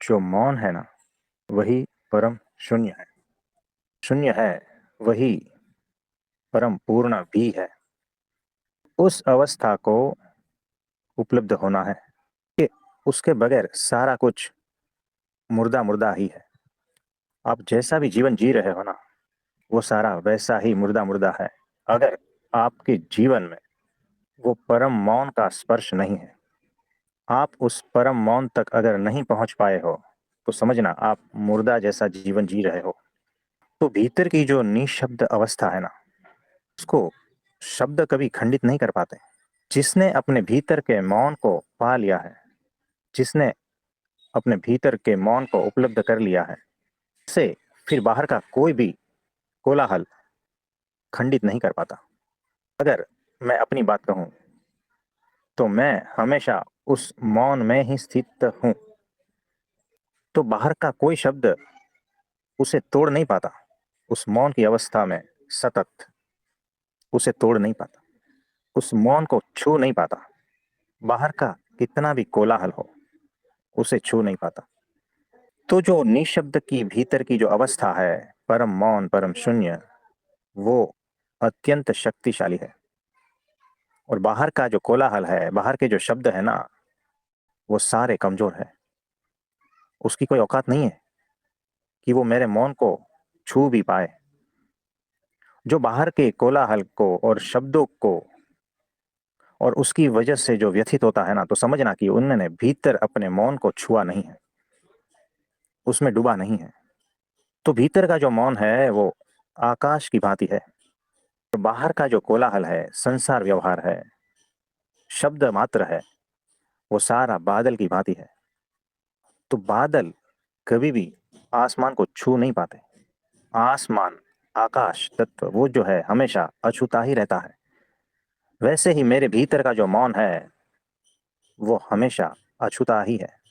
जो मौन है ना, वही परम शून्य है। शून्य है, वही परम पूर्ण भी है। उस अवस्था को उपलब्ध होना है कि उसके बगैर सारा कुछ मुर्दा मुर्दा ही है। आप जैसा भी जीवन जी रहे हो ना, वो सारा वैसा ही मुर्दा मुर्दा है। अगर आपके जीवन में वो परम मौन का स्पर्श नहीं है, आप उस परम मौन तक अगर नहीं पहुंच पाए हो, तो समझना आप मुर्दा जैसा जीवन जी रहे हो। तो भीतर की जो निशब्द अवस्था है ना, उसको शब्द कभी खंडित नहीं कर पाते। जिसने अपने भीतर के मौन को पा लिया है, जिसने अपने भीतर के मौन को उपलब्ध कर लिया है, से फिर बाहर का कोई भी कोलाहल खंडित नहीं कर पाता। अगर मैं अपनी बात कहूं, तो मैं हमेशा उस मौन में ही स्थित हूं। तो बाहर का कोई शब्द उसे तोड़ नहीं पाता। उस मौन की अवस्था में सतत उसे तोड़ नहीं पाता, उस मौन को छू नहीं पाता। बाहर का कितना भी कोलाहल हो, उसे छू नहीं पाता। तो जो निशब्द की भीतर की जो अवस्था है, परम मौन परम शून्य, वो अत्यंत शक्तिशाली है। और बाहर का जो कोलाहल है, बाहर के जो शब्द है ना, वो सारे कमजोर है। उसकी कोई औकात नहीं है कि वो मेरे मौन को छू भी पाए। जो बाहर के कोलाहल को और शब्दों को और उसकी वजह से जो व्यथित होता है ना, तो समझना कि उन्होंने भीतर अपने मौन को छुआ नहीं है, उसमें डूबा नहीं है। तो भीतर का जो मौन है वो आकाश की भांति है। और बाहर का जो कोलाहल है, संसार व्यवहार है, शब्द मात्र है, वो सारा बादल की भांति है। तो बादल कभी भी आसमान को छू नहीं पाते। आसमान, आकाश तत्व वो जो है हमेशा अछूता ही रहता है। वैसे ही मेरे भीतर का जो मौन है, वो हमेशा अछूता ही है।